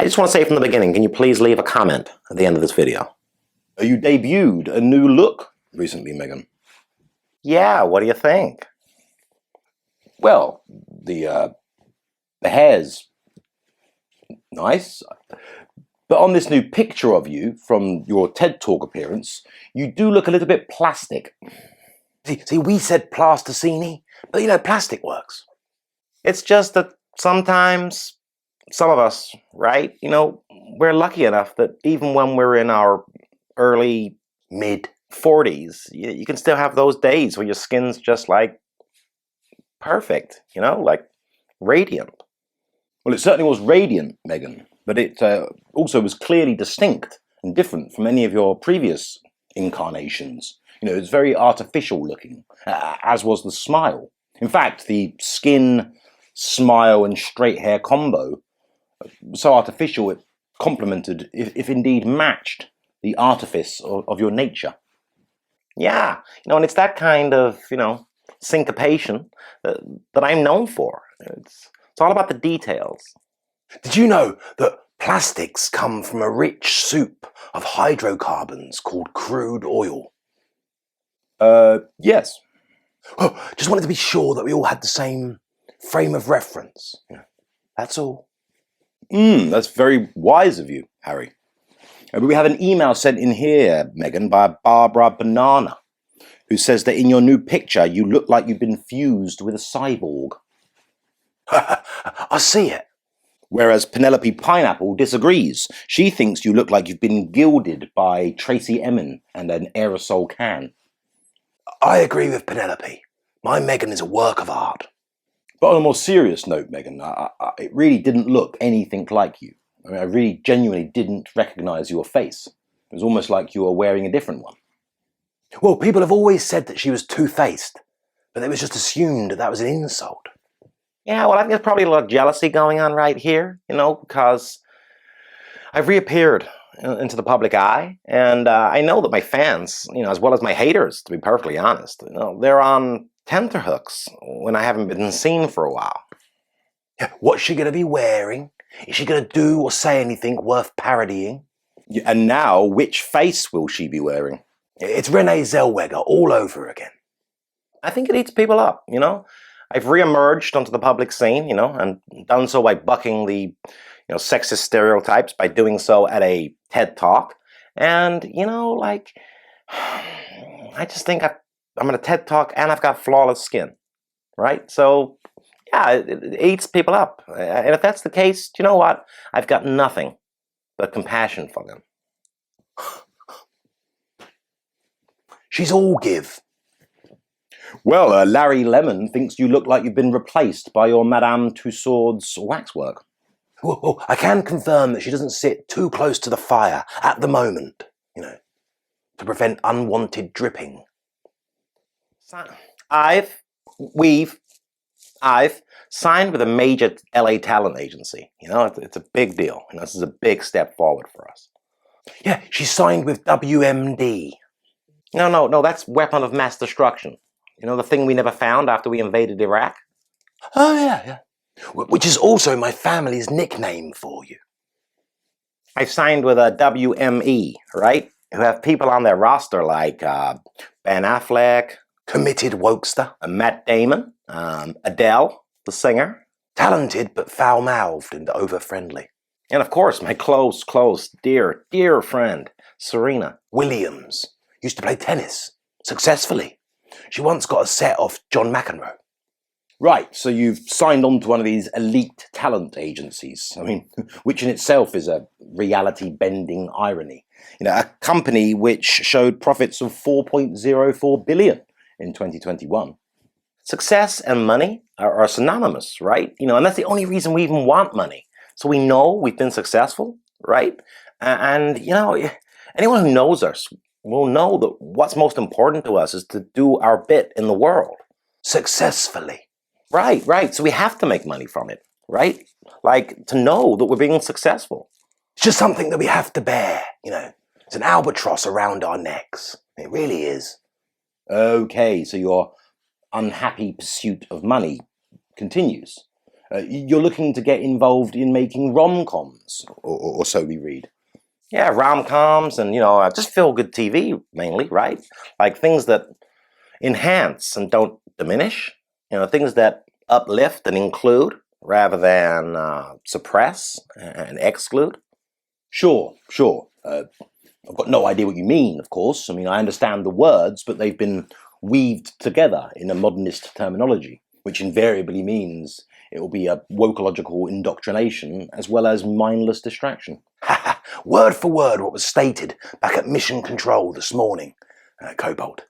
I just want to say from the beginning, can you please leave a comment at the end of this video? You debuted a new look recently, Meghan. Yeah, what do you think? Well, the hair's nice, but on this new picture of you from your TED Talk appearance, you do look a little bit plastic. See, we said plasticine, but plastic works. It's just that sometimes some of us, right, we're lucky enough that even when we're in our early, mid-40s, you can still have those days where your skin's just like perfect, like radiant. Well, it certainly was radiant, Meghan, but it also was clearly distinct and different from any of your previous incarnations. It's very artificial looking, as was the smile. In fact, the skin, smile and straight hair combo was so artificial it complemented, if indeed matched, the artifice of your nature. Yeah, and it's that kind of, syncopation that I'm known for. It's all about the details. Did you know that plastics come from a rich soup of hydrocarbons called crude oil? Yes. Oh, just wanted to be sure that we all had the same frame of reference. That's all. That's very wise of you, Harry. But we have an email sent in here, Meghan, by Barbara Banana, who says that in your new picture you look like you've been fused with a cyborg. I see it. Whereas Penelope Pineapple disagrees. She thinks you look like you've been gilded by Tracy Emin and an aerosol can. I agree with Penelope. My Meghan is a work of art. But on a more serious note, Meghan, it really didn't look anything like you. I really genuinely didn't recognise your face. It was almost like you were wearing a different one. Well, people have always said that she was two-faced, but it was just assumed that was an insult. Yeah, well, I think there's probably a lot of jealousy going on right here, because I've reappeared into the public eye, and I know that my fans, as well as my haters, to be perfectly honest, they're on tenterhooks when I haven't been seen for a while. What's she going to be wearing? Is she going to do or say anything worth parodying? Yeah, and now, which face will she be wearing? It's Renee Zellweger all over again. I think it eats people up, I've re-emerged onto the public scene, and done so by bucking the, sexist stereotypes by doing so at a TED Talk. And, I just think I'm at a TED Talk and I've got flawless skin, right? So, yeah, it eats people up. And if that's the case, you know what? I've got nothing but compassion for them. She's all give. Well, Larry Lemon thinks you look like you've been replaced by your Madame Tussauds waxwork. Well, I can confirm that she doesn't sit too close to the fire at the moment, to prevent unwanted dripping. I've signed with a major LA talent agency. It's a big deal. This is a big step forward for us. Yeah, she signed with WMD. No, that's weapon of mass destruction. The thing we never found after we invaded Iraq? Oh, yeah. Which is also my family's nickname for you. I've signed with a WME, right? Who have people on their roster like Ben Affleck, Committed wokester, Matt Damon, Adele, the singer. Talented but foul-mouthed and over-friendly. And of course, my close, dear friend, Serena Williams. Used to play tennis. Successfully. She once got a set off John McEnroe. Right, so you've signed on to one of these elite talent agencies. Which in itself is a reality-bending irony. A company which showed profits of $4.04 billion in 2021. Success and money are synonymous, right? And that's the only reason we even want money. So we know we've been successful, right? And, anyone who knows us will know that what's most important to us is to do our bit in the world. Successfully. Right. So we have to make money from it, right? Like, to know that we're being successful. It's just something that we have to bear, It's an albatross around our necks. It really is. Okay, so your unhappy pursuit of money continues. You're looking to get involved in making rom-coms, or so we read. Yeah, rom-coms and, just feel-good TV mainly, right? Like things that enhance and don't diminish. Things that uplift and include rather than suppress and exclude. Sure. I've got no idea what you mean, of course. I mean, I understand the words, but they've been weaved together in a modernist terminology, which invariably means it will be a wokological indoctrination as well as mindless distraction. Word for word what was stated back at Mission Control this morning, Kobold.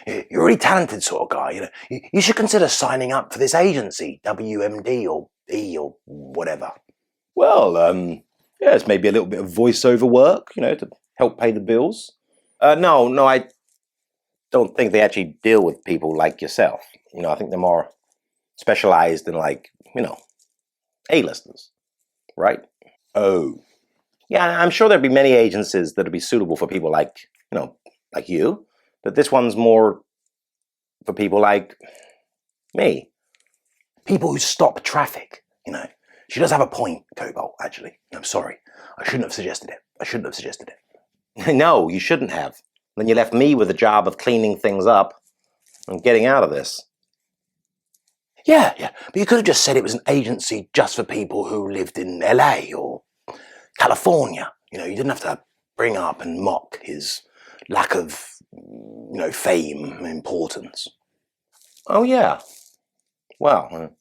You're a really talented sort of guy. You should consider signing up for this agency, WMD or E or whatever. Well, it's maybe a little bit of voiceover work, to help pay the bills. No, I don't think they actually deal with people like yourself. I think they're more specialized in A-listers, right? Oh. Yeah, I'm sure there'd be many agencies that'd be suitable for people like you, but this one's more for people like me. People who stop traffic, She does have a point, Cobalt, actually. I'm sorry. I shouldn't have suggested it. No, you shouldn't have. Then you left me with the job of cleaning things up and getting out of this. Yeah, but you could have just said it was an agency just for people who lived in LA or California. You didn't have to bring up and mock his lack of, fame and importance. Oh, yeah. Well,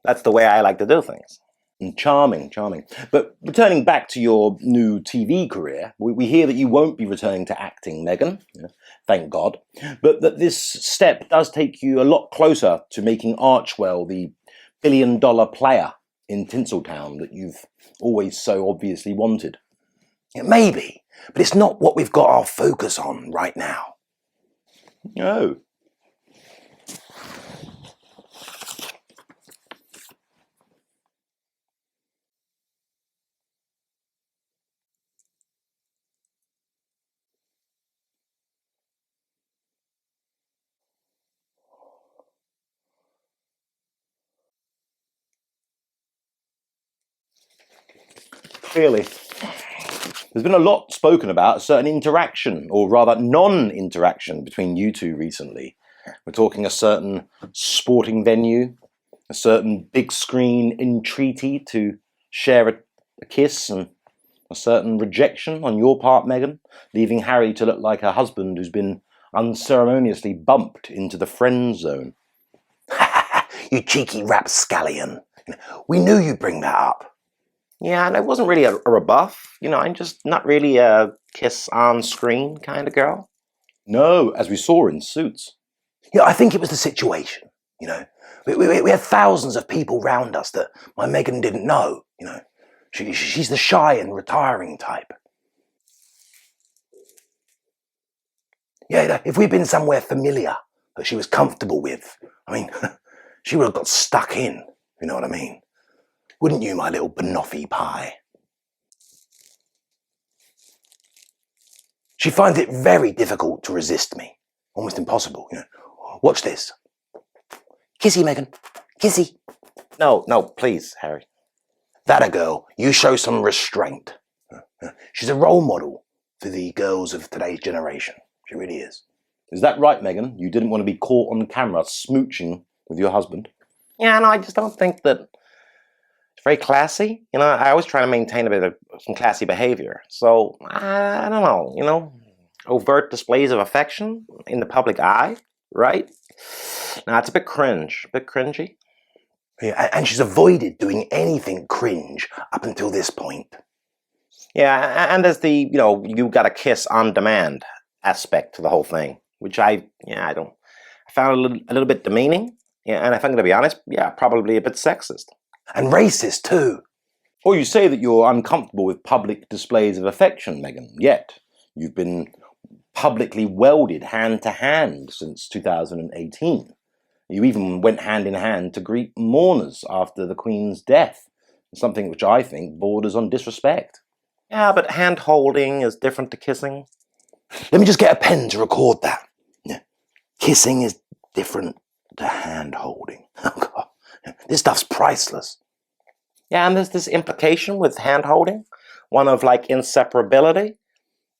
that's the way I like to do things. Charming. But returning back to your new TV career, we hear that you won't be returning to acting, Meghan. Thank God. But that this step does take you a lot closer to making Archwell the billion-dollar player in Tinseltown that you've always so obviously wanted. Yeah, maybe, but it's not what we've got our focus on right now. Oh. Clearly. There's been a lot spoken about a certain interaction, or rather non-interaction, between you two recently. We're talking a certain sporting venue, a certain big screen entreaty to share a kiss, and a certain rejection on your part, Meghan, leaving Harry to look like a husband who's been unceremoniously bumped into the friend zone. You cheeky rapscallion. We knew you'd bring that up. Yeah, and it wasn't really a rebuff. I'm just not really a kiss on screen kind of girl. No, as we saw in Suits. Yeah, I think it was the situation. We had thousands of people round us that my Meghan didn't know. She's the shy and retiring type. Yeah, if we'd been somewhere familiar that she was comfortable with, she would have got stuck in. You know what I mean? Wouldn't you, my little banoffee pie? She finds it very difficult to resist me. Almost impossible. Watch this. Kissy, Meghan. Kissy. No, please, Harry. That a girl. You show some restraint. She's a role model for the girls of today's generation. She really is. Is that right, Meghan? You didn't want to be caught on camera smooching with your husband? Yeah, no, I just don't think that it's very classy. I always try to maintain a bit of some classy behavior. So, I don't know, overt displays of affection in the public eye, right? Nah, it's a bit cringy. Yeah, and she's avoided doing anything cringe up until this point. Yeah, and there's the, you got a kiss on demand aspect to the whole thing, which I found a little bit demeaning. Yeah, and if I'm going to be honest, probably a bit sexist. And racist too. Or you say that you're uncomfortable with public displays of affection, Meghan, yet you've been publicly welded hand to hand since 2018. You even went hand in hand to greet mourners after the Queen's death, something which I think borders on disrespect. Yeah, but hand-holding is different to kissing. Let me just get a pen to record that. Yeah. Kissing is different to hand-holding. Oh, God. This stuff's priceless. Yeah, and there's this implication with hand-holding, one of like inseparability.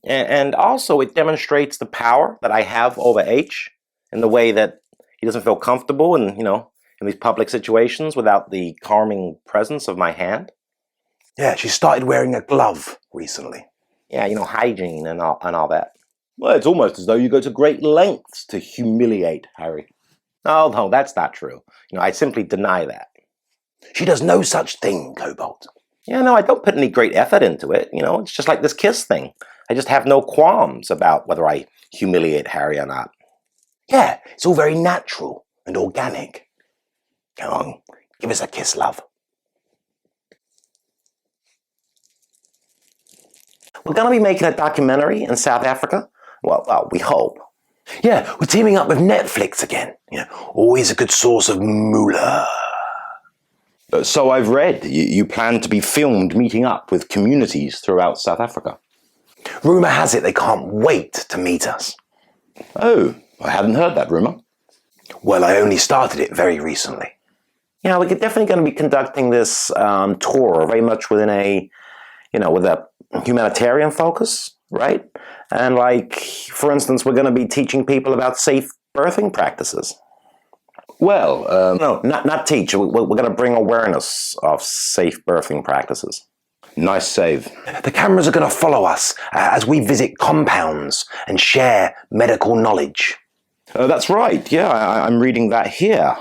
And also it demonstrates the power that I have over H in the way that he doesn't feel comfortable in these public situations without the calming presence of my hand. Yeah, she started wearing a glove recently. Yeah, hygiene and all that. Well, it's almost as though you go to great lengths to humiliate Harry. Oh, no, that's not true. I simply deny that. She does no such thing, Cobalt. Yeah, no, I don't put any great effort into it. It's just like this kiss thing. I just have no qualms about whether I humiliate Harry or not. Yeah, it's all very natural and organic. Come on, give us a kiss, love. We're going to be making a documentary in South Africa. Well, we hope. Yeah, we're teaming up with Netflix again. Always a good source of moolah. So I've read you plan to be filmed meeting up with communities throughout South Africa. Rumour has it they can't wait to meet us. Oh, I hadn't heard that rumour. Well, I only started it very recently. Yeah, we're definitely going to be conducting this tour very much within with a humanitarian focus, right? And like, for instance, we're going to be teaching people about safe birthing practices. Well, No, not teach. We're going to bring awareness of safe birthing practices. nice save. The cameras are going to follow us as we visit compounds and share medical knowledge. That's right, yeah, I'm reading that here.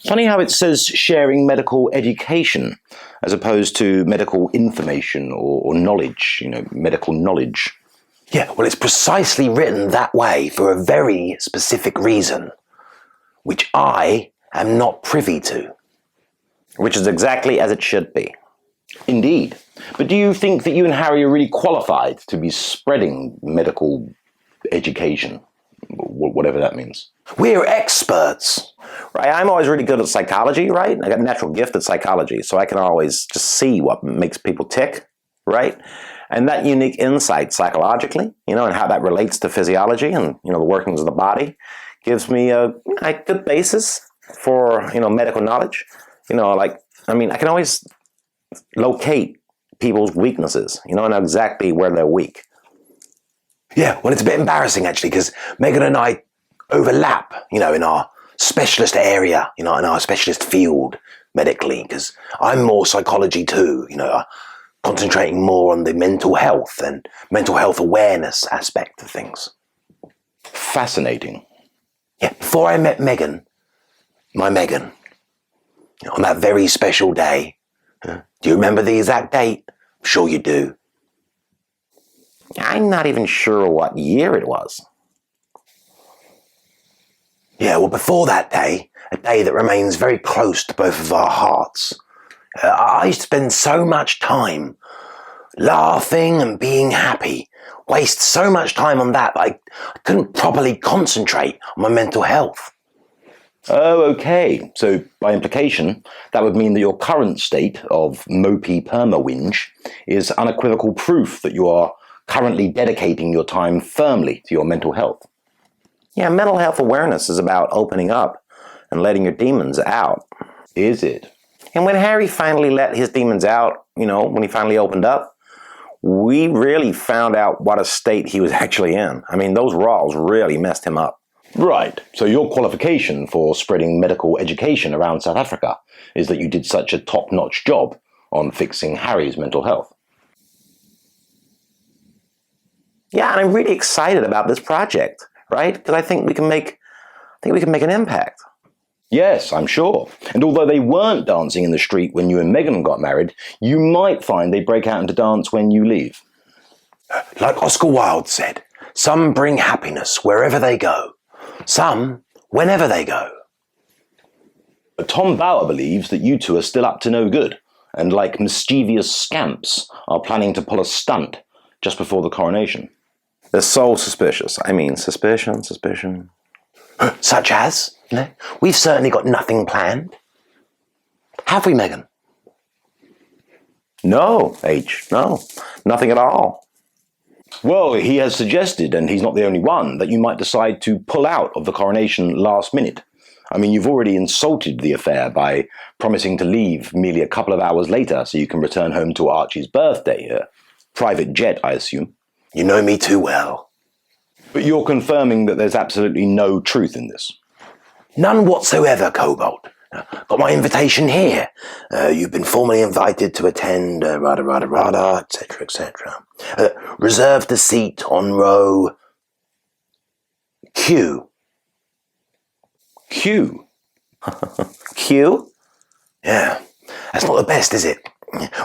Funny how it says sharing medical education as opposed to medical information or knowledge, medical knowledge. Yeah, well, it's precisely written that way for a very specific reason, which I am not privy to. Which is exactly as it should be. Indeed. But do you think that you and Harry are really qualified to be spreading medical education? Whatever that means. We're experts. Right, I'm always really good at psychology, right? I got a natural gift at psychology, so I can always just see what makes people tick, right? And that unique insight psychologically, and how that relates to physiology and, the workings of the body gives me a good basis for, medical knowledge. I can always locate people's weaknesses, I know exactly where they're weak. Yeah, well, it's a bit embarrassing, actually, because Meghan and I overlap, in our specialist area, in our specialist field medically, because I'm more psychology too, concentrating more on the mental health and mental health awareness aspect of things. Fascinating. Yeah, before I met Meghan, my Meghan, on that very special day, do you remember the exact date? I'm sure you do. I'm not even sure what year it was. Yeah, well, before that day, a day that remains very close to both of our hearts, I used to spend so much time laughing and being happy, waste so much time on that I couldn't properly concentrate on my mental health. Oh, okay. So, by implication, that would mean that your current state of mopey perma-whinge is unequivocal proof that you are currently dedicating your time firmly to your mental health. Yeah, mental health awareness is about opening up and letting your demons out. Is it? And when Harry finally let his demons out, when he finally opened up, we really found out what a state he was actually in. I mean, those Rawls really messed him up. Right. So your qualification for spreading medical education around South Africa is that you did such a top-notch job on fixing Harry's mental health. Yeah, and I'm really excited about this project, right? Because I think we can make an impact. Yes, I'm sure. And although they weren't dancing in the street when you and Meghan got married, you might find they break out into dance when you leave. Like Oscar Wilde said, some bring happiness wherever they go, some whenever they go. But Tom Bauer believes that you two are still up to no good, and like mischievous scamps, are planning to pull a stunt just before the coronation. They're so suspicious. I mean, suspicion. Such as? We've certainly got nothing planned. Have we, Meghan? No, H, no. Nothing at all. Well, he has suggested, and he's not the only one, that you might decide to pull out of the coronation last minute. I mean, you've already insulted the affair by promising to leave merely a couple of hours later so you can return home to Archie's birthday. Private jet, I assume. You know me too well. But you're confirming that there's absolutely no truth in this? None whatsoever, Cobalt. Got my invitation here. You've been formally invited to attend, etc., etc. Reserved a seat on row Q. Q? Q? Yeah. That's not the best, is it?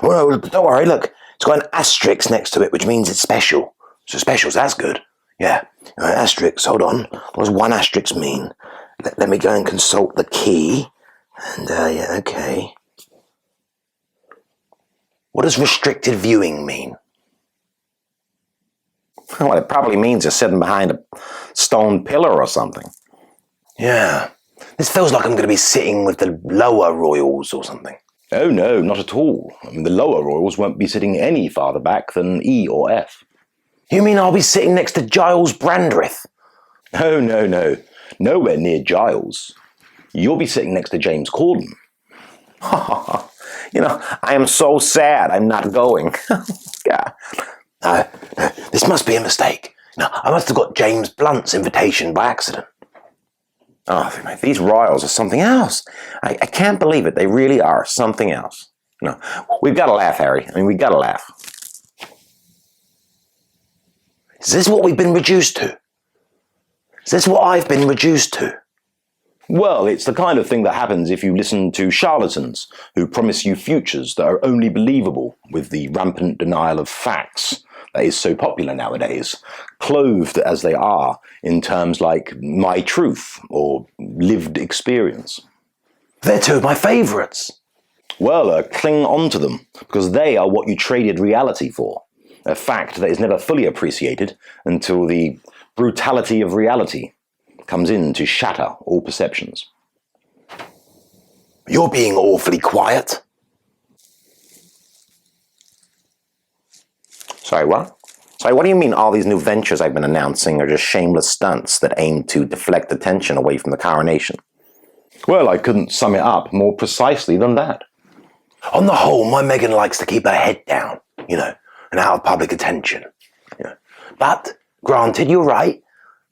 Well, no, don't worry, look. It's got an asterisk next to it, which means it's special. So specials, that's good. Yeah. Asterisk, hold on. What does one asterisk mean? Let me go and consult the key. And, yeah, okay. What does restricted viewing mean? Well, it probably means you're sitting behind a stone pillar or something. Yeah. This feels like I'm going to be sitting with the lower royals or something. Oh no, not at all. I mean, the lower royals won't be sitting any farther back than E or F. You mean I'll be sitting next to Giles Brandreth? Oh no. Nowhere near Giles. You'll be sitting next to James Corden. You know, I am so sad I'm not going. Yeah. No, this must be a mistake. No, I must have got James Blunt's invitation by accident. Oh, these royals are something else. I can't believe it. They really are something else. No, we've got to laugh, Harry. I mean, we've got to laugh. Is this what we've been reduced to? Is this what I've been reduced to? Well, it's the kind of thing that happens if you listen to charlatans who promise you futures that are only believable with the rampant denial of facts that is so popular nowadays, clothed as they are in terms like my truth or lived experience. They're two of my favourites. Well, cling on to them, because they are what you traded reality for. A fact that is never fully appreciated until the brutality of reality comes in to shatter all perceptions. You're being awfully quiet. Sorry, what? Sorry, what do you mean all these new ventures I've been announcing are just shameless stunts that aim to deflect attention away from the coronation? Well, I couldn't sum it up more precisely than that. On the whole, my Meghan likes to keep her head down, and out of public attention. But, granted, you're right.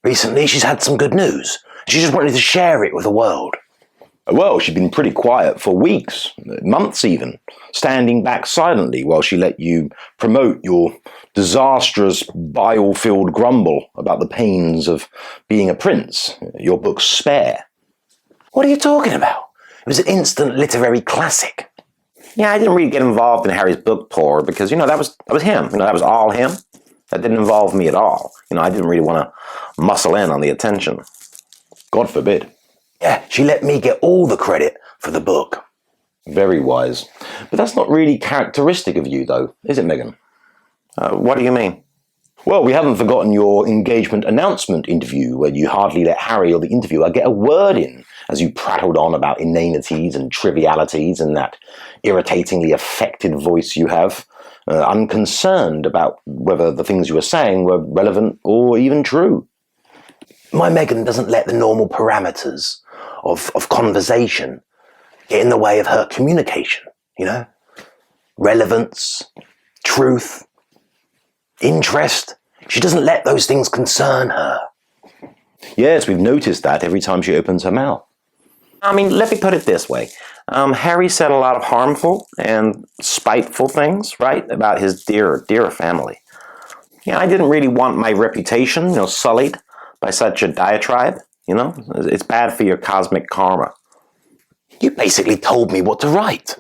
Recently, she's had some good news. She just wanted to share it with the world. Well, she'd been pretty quiet for weeks, months even, standing back silently while she let you promote your disastrous bile-filled grumble about the pains of being a prince, your book Spare. What are you talking about? It was an instant literary classic. Yeah, I didn't really get involved in Harry's book tour because, that was him. That was all him. That didn't involve me at all. I didn't really want to muscle in on the attention. God forbid. Yeah, she let me get all the credit for the book. Very wise. But that's not really characteristic of you, though, is it, Meghan? What do you mean? Well, we haven't forgotten your engagement announcement interview where you hardly let Harry or the interviewer get a word in as you prattled on about inanities and trivialities in that irritatingly affected voice you have, unconcerned about whether the things you were saying were relevant or even true. My Meghan doesn't let the normal parameters of conversation get in the way of her communication, Relevance, truth, interest. She doesn't let those things concern her. Yes, we've noticed that every time she opens her mouth. I mean, let me put it this way. Harry said a lot of harmful and spiteful things, right, about his dear family. Yeah, I didn't really want my reputation, sullied by such a diatribe, It's bad for your cosmic karma. You basically told me what to write.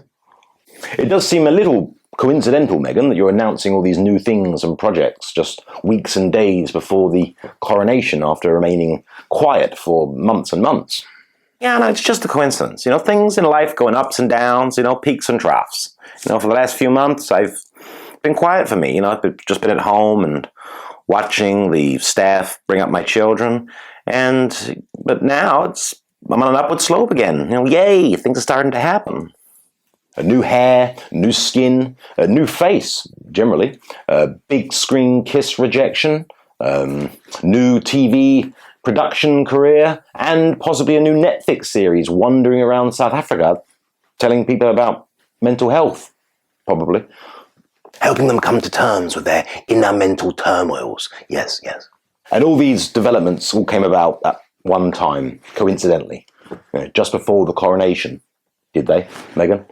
It does seem a little coincidental, Meghan, that you're announcing all these new things and projects just weeks and days before the coronation after remaining quiet for months and months. Yeah, no, it's just a coincidence. Things in life going ups and downs, peaks and troughs. For the last few months, I've been quiet for me. I've just been at home and watching the staff bring up my children. But now I'm on an upward slope again. Yay, things are starting to happen. A new hair, new skin, a new face, generally. Big screen kiss rejection, new TV production career, and possibly a new Netflix series wandering around South Africa telling people about mental health, probably. Helping them come to terms with their inner mental turmoils. Yes, yes. And all these developments all came about at one time, coincidentally, just before the coronation. Did they, Meghan?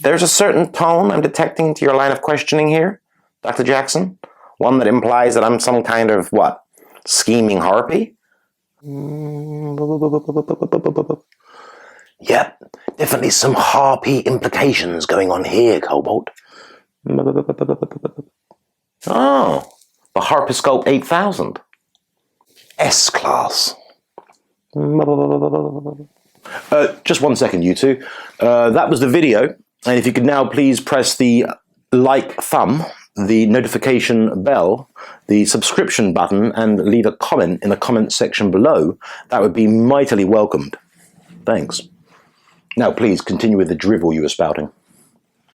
There's a certain tone I'm detecting to your line of questioning here, Dr. Jackson. One that implies that I'm some kind of, what, scheming harpy? Yep, definitely some harpy implications going on here, Cobalt. Oh, the Harpiscope 8000. S-Class. Just 1 second, you two. That was the video. And if you could now please press the like thumb, the notification bell, the subscription button, and leave a comment in the comment section below, that would be mightily welcomed. Thanks. Now please continue with the drivel you were spouting.